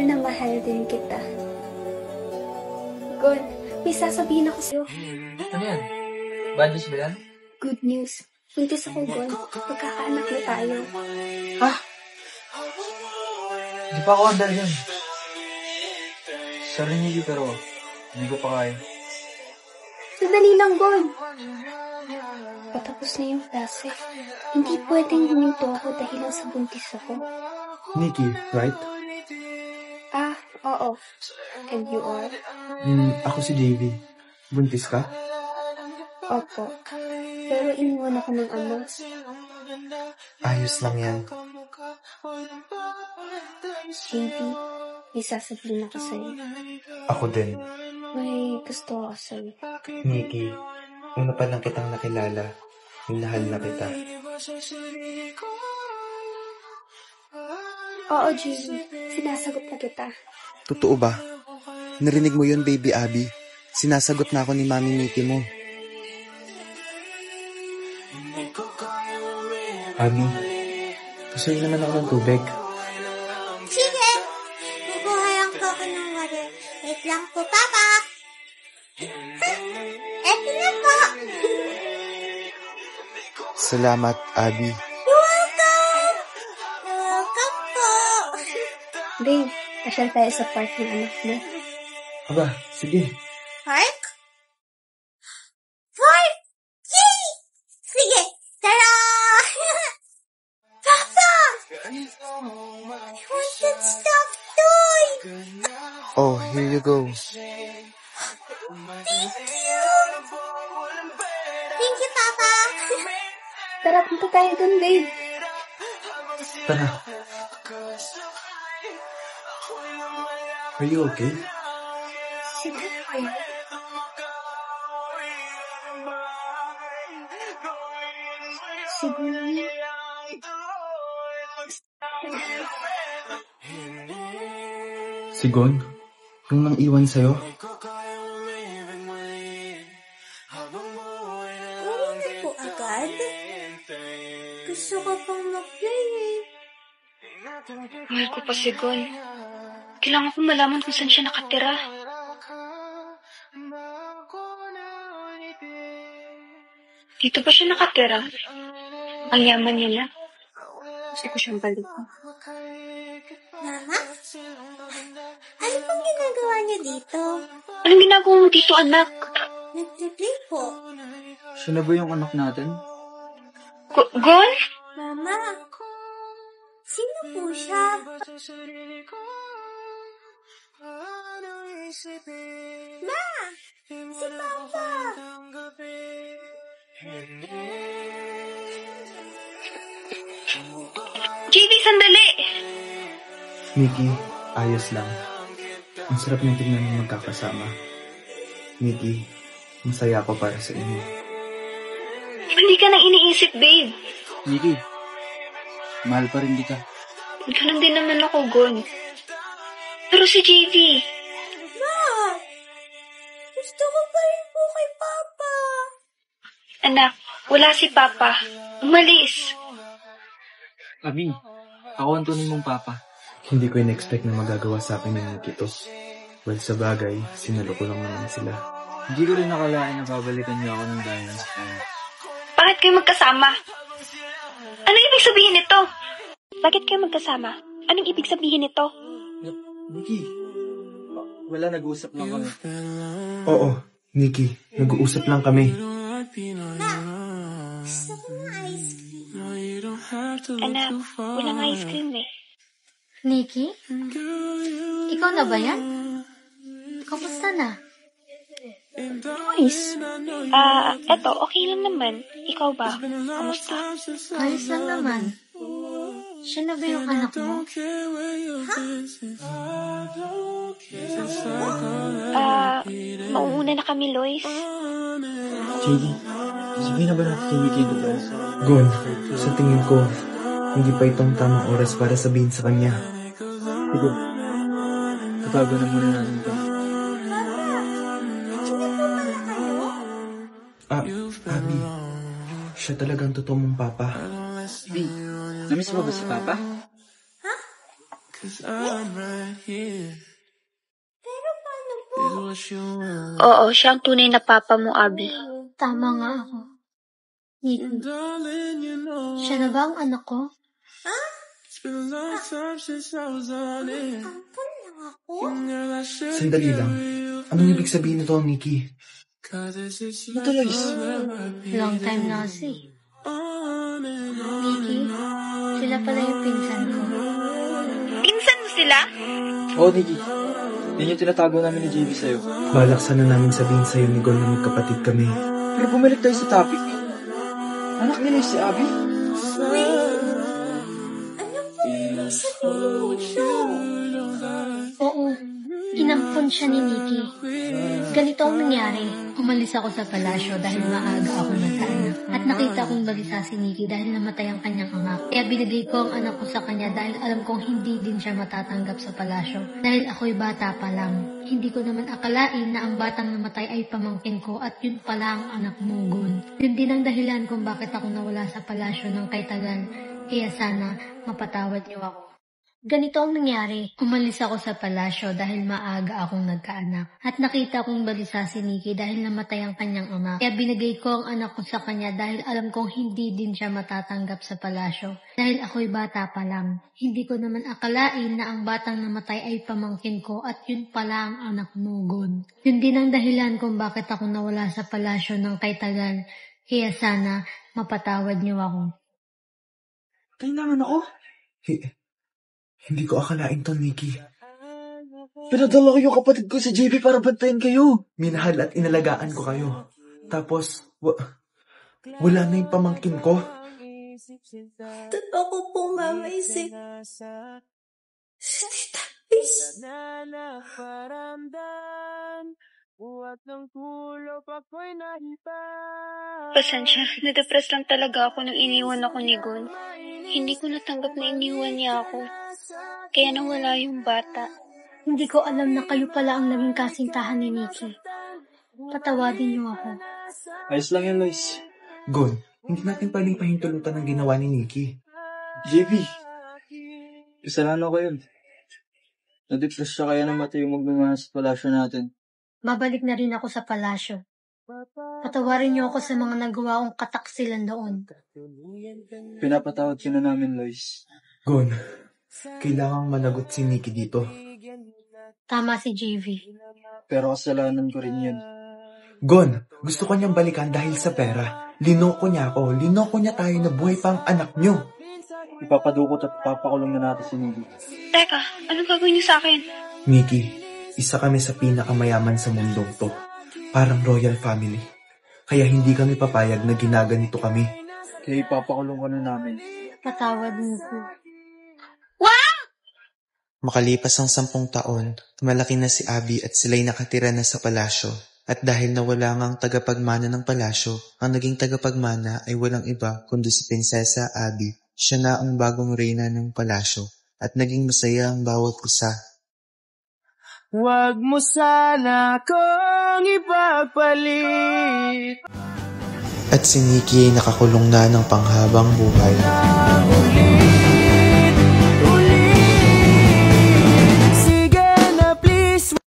na mahal din kita. Gon, may sasabihin ako sa'yo. Ano yan? Bad news ba yan? Good news. Buntis ako, Gon. Magkakaanak na tayo. Ha? Hindi pa ako handal yun. Sorry niyo, pero hindi ko pa kaya. Sadali lang, Gon. Patapos na yung klase. Hindi pwedeng huminto ako dahil lang sa buntis ako. Nikki, right? Ah, oo. And you are? Ako si JV. Buntis ka? Opo. Pero iniwan ako ng ama. Ayos lang yan. JV, may sasabihin ako sa'yo. Ako din. May gusto ako sa'yo. Nikki, una pa lang kitang nakilala. Minahal na kita. Oo, JV. Sinasagot na kita. Totoo ba? Narinig mo yun, baby Abby? Sinasagot na ako ni Mami Nikki mo. Abby, gusto naman ako ng tubig. Sige! Bubuhayan ko ako ng water. Wait lang po, Papa! Eto na po! Salamat, Abby. Welcome! Welcome po! Babe, pasyal tayo sa park ng anak mo. Aba, sige. Park? Park! Yay! Sige! Tara! Papa! I want that stuffed toy! Oh, here you go. Thank you! Thank you, Papa! Tara, punta tayo dun, babe. Tara. Are you okay? Siguro. Siguro. Si Gon? Yung nang iwan sa'yo? Uwi na po agad? Gusto ko pang mag-play eh. Mahal ko pa si Gon. Kailangan ko malaman kung saan siya nakatira. Dito ba siya nakatira? Ang yaman niya na. Gusto ko siyang balikan. Mama? Ano pong ginagawa niyo dito? Anong ginagawa mo dito, anak? Nag-play po. Siya na ba yung anak natin? Gon? Mama? Sino po siya? Ma! Si Papa! JV, sandali! Nikki, ayos lang. Ang sarap ng tingnan ng magkakasama. Nikki, masaya ako para sa inyo. Hindi ka nang iniisip, babe. Nikki, mahal pa rin kita. Ganun din naman ako, Gon. Pero si JV, Ma! Gusto ko pa rin po kay Papa. anak, wala si Papa. Umalis. Abi, ako ang tunay mong papa. Hindi ko in-expect na magagawa sa akin ng Nikki to. Well, sa bagay, sinalo ko lang naman sila. Hindi ko rin nakalain na babalikan niyo ako ng dahil sa kanya. Bakit kayo magkasama? Anong ibig sabihin nito? Bakit kayo magkasama? Anong ibig sabihin nito? Nikki, wala, nag-uusap lang kami. Oo, Nikki, nag-uusap lang kami. Gusto ko ng ice cream. Anak, walang ice cream eh. Nikki? Ikaw na ba yan? Kamusta na? Nice. Eto, okay lang naman. Ikaw ba? Kamusta? Ayos lang naman. Siya na ba yung anak mo? Mauuna na kami, Lois. JD, sabihin na ba natin kay Nikki ito guys? Gon, sa tingin ko, hindi pa itong tamang oras para sabihin sa kanya. Sige, tatago na muna natin ito. Abby, siya talagang totoo mong papa. Abi, namiss mo ba si Papa? Pero paano po? Oo, siya ang tunay na papa mo, Abby. Tama nga ako. Nikki, siya na ba ang anak ko? Ampun lang ako? Sandali lang. Anong ibig sabihin nito, Nikki? Ito, Lois. Long time na kasi. Nikki, sila pala yung pinsan ko. Pinsan mo sila? Oo, Nikki. Yan yung tinatago namin ni JB sa'yo. Balak sana namin sabihin sa'yo ni Gon na magkapatid kami. Pero bumalik tayo sa topic. Anak nila si Abby. Ano po sabihin nito? Oo, inampon siya ni Nikki. Ganito ang nangyari. Umalis ako sa palasyo dahil maaga ako nagkaanak. At nakita kong balisa si Nikki dahil namatay ang kanyang anak. Kaya binigay ko ang anak ko sa kanya dahil alam kong hindi din siya matatanggap sa palasyo. Dahil ako'y bata pa lang. Hindi ko naman akalain na ang batang namatay ay pamangkin ko at yun pala ang anak mong Gon. Yun din ang dahilan kung bakit ako nawala sa palasyo ng kay tagal. Kaya sana mapatawad niyo ako. Ganito ang nangyari. Umalis ako sa palasyo dahil maaga akong nagkaanak. At nakita kong balisa si Nikki dahil namatay ang kanyang anak. Kaya binigay ko ang anak ko sa kanya dahil alam kong hindi din siya matatanggap sa palasyo. Dahil ako'y bata pa lang. Hindi ko naman akalain na ang batang namatay ay pamangkin ko at yun pala ang anak mo, Gon. Yun din ang dahilan kung bakit ako nawala sa palasyo ng kay tagal. Kaya sana mapatawad niyo ako. Kailangan ako. Hindi ko akalain to, Nikki. Pinadala ko yung kapatid ko si JB para bantayan kayo. Minahal at inalagaan ko kayo. Tapos, wala na yung pamangkin ko. Totoo po, Mama, si Tita Luis. Pasensya, nadepress lang talaga ako nung iniwan ako ni Gon. Hindi ko natanggap na iniwan niya ako. Kaya nawala yung bata. Hindi ko alam na kayo pala ang naging kasintahan ni Nikki. Patawadin niyo ako. Ayos lang yan, Lois. Gon, hindi natin pwedeng pahintulutan ang ginawa ni Nikki. JB, kasalanan ko yun. Nadepress siya kaya namatay yung magmamahal sa palasyo natin. Babalik na rin ako sa palasyo. Patawarin niyo ako sa mga nagawa kong kataksilan doon. Pinapatawad ka na namin, Lois. Gon, kailangang managot si Nikki dito. Tama si JV. Pero kasalanan ko rin yun. Gon, gusto ko niyang balikan dahil sa pera. Linoko niya ako. Linoko niya tayo na buhay pa ang anak niyo. Ipapadukot at papakulong na natin si Nikki. Teka, anong gagawin niyo sa akin? Nikki, isa kami sa pinakamayaman sa mundong to. Parang royal family. Kaya hindi kami papayag na ginaganito kami. Kaya ipapakulong ka na namin. Patawad niyo po. Makalipas ang 10 taon, malaki na si Abby at sila'y nakatira na sa palasyo. At dahil nawala nga ang tagapagmana ng palasyo, ang naging tagapagmana ay walang iba kundi si Prinsesa Abby. Siya na ang bagong reyna ng palasyo at naging masaya ang bawat isa. Huwag mo sana kong ipagpalit. At si Nikki ay nakakulong na ng panghabang buhay.